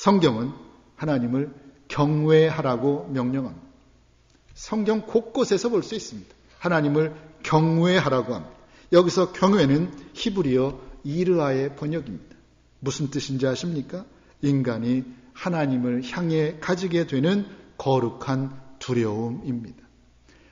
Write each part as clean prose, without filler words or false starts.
성경은 하나님을 경외하라고 명령합니다. 성경 곳곳에서 볼 수 있습니다. 하나님을 경외하라고 합니다. 여기서 경외는 히브리어 이르아의 번역입니다. 무슨 뜻인지 아십니까? 인간이 하나님을 향해 가지게 되는 거룩한 두려움입니다.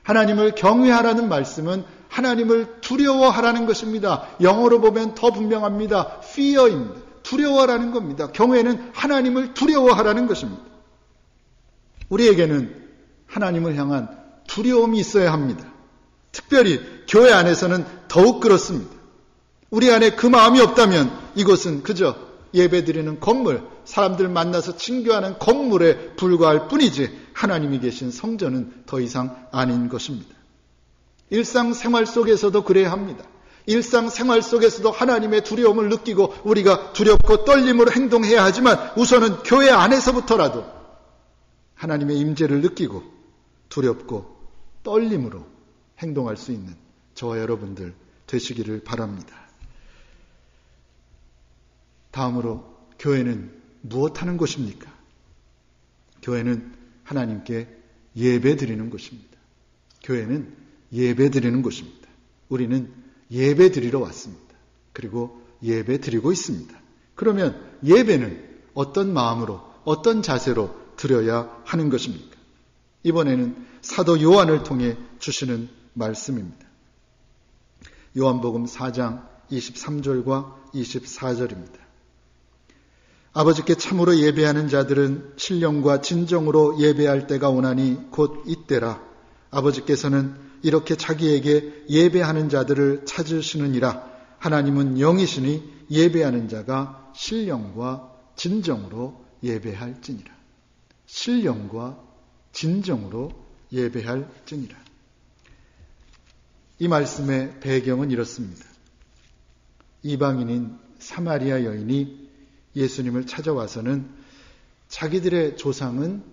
하나님을 경외하라는 말씀은 하나님을 두려워하라는 것입니다. 영어로 보면 더 분명합니다. fear입니다. 두려워하라는 겁니다. 경외는 하나님을 두려워하라는 것입니다. 우리에게는 하나님을 향한 두려움이 있어야 합니다. 특별히 교회 안에서는 더욱 그렇습니다. 우리 안에 그 마음이 없다면 이곳은 그저 예배드리는 건물, 사람들 만나서 친교하는 건물에 불과할 뿐이지 하나님이 계신 성전은 더 이상 아닌 것입니다. 일상생활 속에서도 그래야 합니다. 일상생활 속에서도 하나님의 두려움을 느끼고 우리가 두렵고 떨림으로 행동해야 하지만 우선은 교회 안에서부터라도 하나님의 임재를 느끼고 두렵고 떨림으로 행동할 수 있는 저와 여러분들 되시기를 바랍니다. 다음으로 교회는 무엇하는 곳입니까? 교회는 하나님께 예배드리는 곳입니다. 교회는 예배드리는 곳입니다. 우리는 예배드리러 왔습니다. 그리고 예배드리고 있습니다. 그러면 예배는 어떤 마음으로 어떤 자세로 드려야 하는 것입니까? 이번에는 사도 요한을 통해 주시는 말씀입니다. 요한복음 4장 23절과 24절입니다. 아버지께 참으로 예배하는 자들은 신령과 진정으로 예배할 때가 오나니 곧 이때라. 아버지께서는 이렇게 자기에게 예배하는 자들을 찾으시느니라. 하나님은 영이시니 예배하는 자가 신령과 진정으로 예배할지니라. 신령과 진정으로 예배할지니라. 이 말씀의 배경은 이렇습니다. 이방인인 사마리아 여인이 예수님을 찾아와서는 자기들의 조상은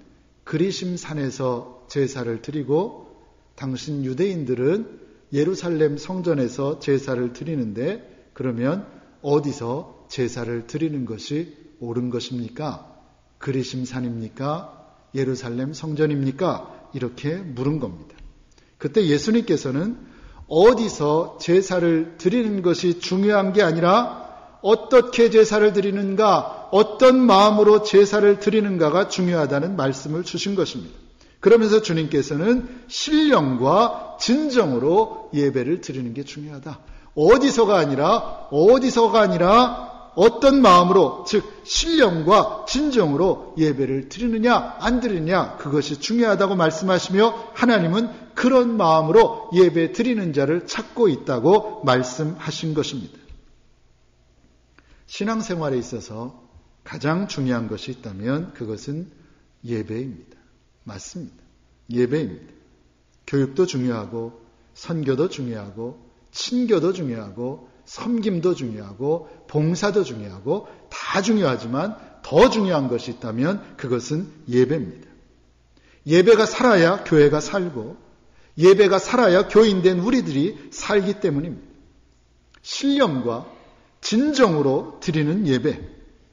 그리심산에서 제사를 드리고 당신 유대인들은 예루살렘 성전에서 제사를 드리는데 그러면 어디서 제사를 드리는 것이 옳은 것입니까? 그리심산입니까? 예루살렘 성전입니까? 이렇게 물은 겁니다. 그때 예수님께서는 어디서 제사를 드리는 것이 중요한 게 아니라 어떻게 제사를 드리는가, 어떤 마음으로 제사를 드리는가가 중요하다는 말씀을 주신 것입니다. 그러면서 주님께서는 신령과 진정으로 예배를 드리는 게 중요하다. 어디서가 아니라 어떤 마음으로, 즉 신령과 진정으로 예배를 드리느냐 안 드리느냐 그것이 중요하다고 말씀하시며 하나님은 그런 마음으로 예배 드리는 자를 찾고 있다고 말씀하신 것입니다. 신앙생활에 있어서 가장 중요한 것이 있다면 그것은 예배입니다. 맞습니다. 예배입니다. 교육도 중요하고 선교도 중요하고 친교도 중요하고 섬김도 중요하고 봉사도 중요하고 다 중요하지만 더 중요한 것이 있다면 그것은 예배입니다. 예배가 살아야 교회가 살고 예배가 살아야 교인된 우리들이 살기 때문입니다. 신령과 진정으로 드리는 예배.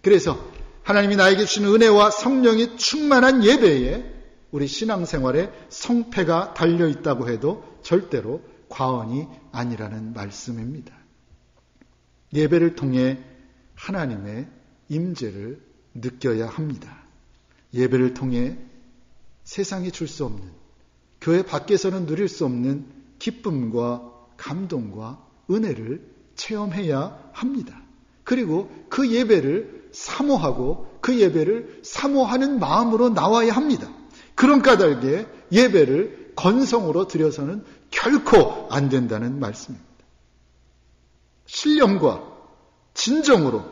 그래서 하나님이 나에게 주신 은혜와 성령이 충만한 예배에 우리 신앙생활에 성패가 달려있다고 해도 절대로 과언이 아니라는 말씀입니다. 예배를 통해 하나님의 임재를 느껴야 합니다. 예배를 통해 세상이 줄 수 없는, 교회 밖에서는 누릴 수 없는 기쁨과 감동과 은혜를 체험해야 합니다. 그리고 그 예배를 사모하고 그 예배를 사모하는 마음으로 나와야 합니다. 그런 까닭에 예배를 건성으로 드려서는 결코 안 된다는 말씀입니다. 신령과 진정으로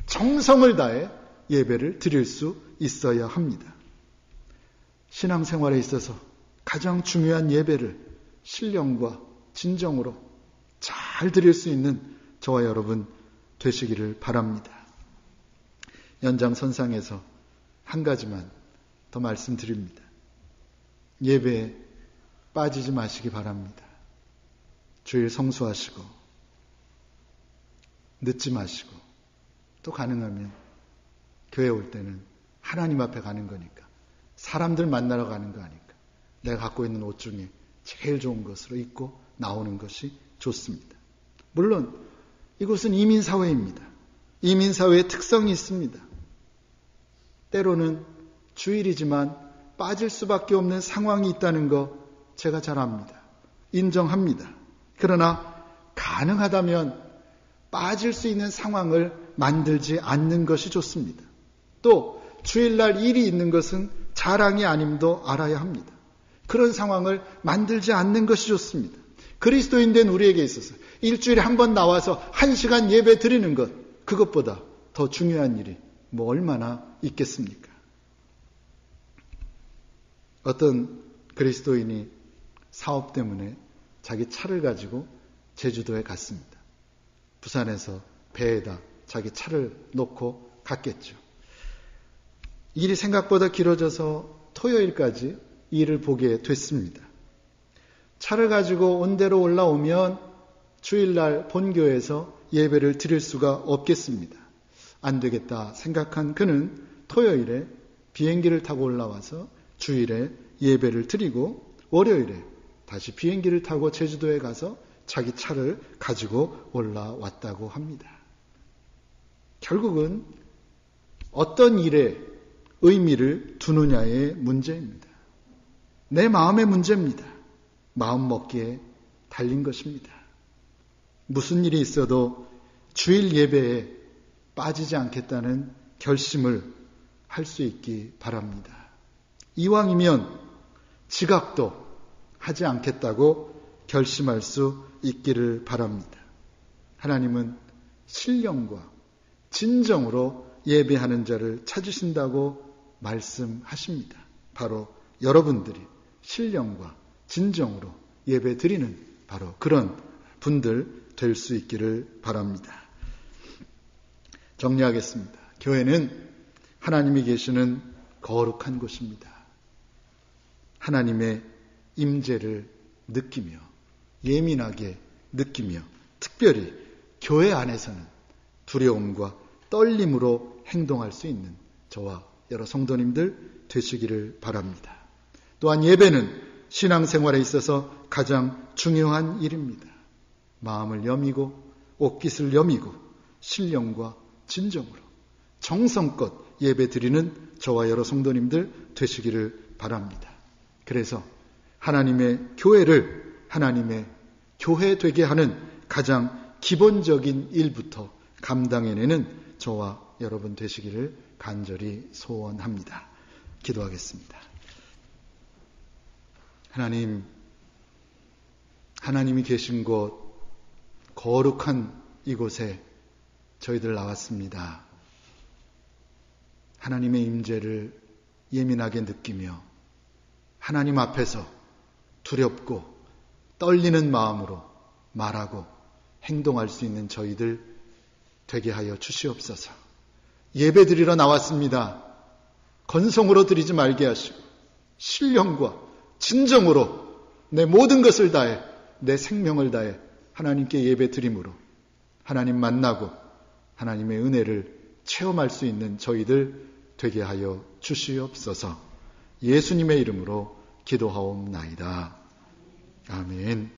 정성을 다해 예배를 드릴 수 있어야 합니다. 신앙생활에 있어서 가장 중요한 예배를 신령과 진정으로 잘 드릴 수 있는 저와 여러분 되시기를 바랍니다. 연장선상에서 한 가지만 더 말씀드립니다. 예배에 빠지지 마시기 바랍니다. 주일 성수하시고 늦지 마시고 또 가능하면 교회 올 때는 하나님 앞에 가는 거니까. 사람들 만나러 가는 거 아니까. 내가 갖고 있는 옷 중에 제일 좋은 것으로 입고 나오는 것이 좋습니다. 물론 이곳은 이민사회입니다. 이민사회의 특성이 있습니다. 때로는 주일이지만 빠질 수밖에 없는 상황이 있다는 거 제가 잘 압니다. 인정합니다. 그러나 가능하다면 빠질 수 있는 상황을 만들지 않는 것이 좋습니다. 또 주일날 일이 있는 것은 자랑이 아님도 알아야 합니다. 그런 상황을 만들지 않는 것이 좋습니다. 그리스도인 된 우리에게 있어서 일주일에 한 번 나와서 1시간 예배 드리는 것, 그것보다 더 중요한 일이 뭐 얼마나 있겠습니까? 어떤 그리스도인이 사업 때문에 자기 차를 가지고 제주도에 갔습니다. 부산에서 배에다 자기 차를 놓고 갔겠죠. 일이 생각보다 길어져서 토요일까지 일을 보게 됐습니다. 차를 가지고 온대로 올라오면 주일날 본교에서 예배를 드릴 수가 없겠습니다. 안 되겠다 생각한 그는 토요일에 비행기를 타고 올라와서 주일에 예배를 드리고 월요일에 다시 비행기를 타고 제주도에 가서 자기 차를 가지고 올라왔다고 합니다. 결국은 어떤 일에 의미를 두느냐의 문제입니다. 내 마음의 문제입니다. 마음 먹기에 달린 것입니다. 무슨 일이 있어도 주일 예배에 빠지지 않겠다는 결심을 할 수 있기 바랍니다. 이왕이면 지각도 하지 않겠다고 결심할 수 있기를 바랍니다. 하나님은 신령과 진정으로 예배하는 자를 찾으신다고 말씀하십니다. 바로 여러분들이 신령과 진정으로 예배 드리는 바로 그런 분들 될 수 있기를 바랍니다. 정리하겠습니다. 교회는 하나님이 계시는 거룩한 곳입니다. 하나님의 임재를 느끼며 예민하게 느끼며 특별히 교회 안에서는 두려움과 떨림으로 행동할 수 있는 저와 여러 성도님들 되시기를 바랍니다. 또한 예배는 신앙생활에 있어서 가장 중요한 일입니다. 마음을 여미고 옷깃을 여미고 신령과 진정으로 정성껏 예배 드리는 저와 여러 성도님들 되시기를 바랍니다. 그래서 하나님의 교회를 하나님의 교회 되게 하는 가장 기본적인 일부터 감당해내는 저와 여러분 되시기를 간절히 소원합니다. 기도하겠습니다. 하나님이 계신 곳 거룩한 이곳에 저희들 나왔습니다. 하나님의 임재를 예민하게 느끼며 하나님 앞에서 두렵고 떨리는 마음으로 말하고 행동할 수 있는 저희들 되게 하여 주시옵소서. 예배 드리러 나왔습니다. 건성으로 드리지 말게 하시고 신령과 진정으로 내 모든 것을 다해 내 생명을 다해 하나님께 예배 드림으로 하나님 만나고 하나님의 은혜를 체험할 수 있는 저희들 되게 하여 주시옵소서. 예수님의 이름으로 기도하옵나이다. 아멘.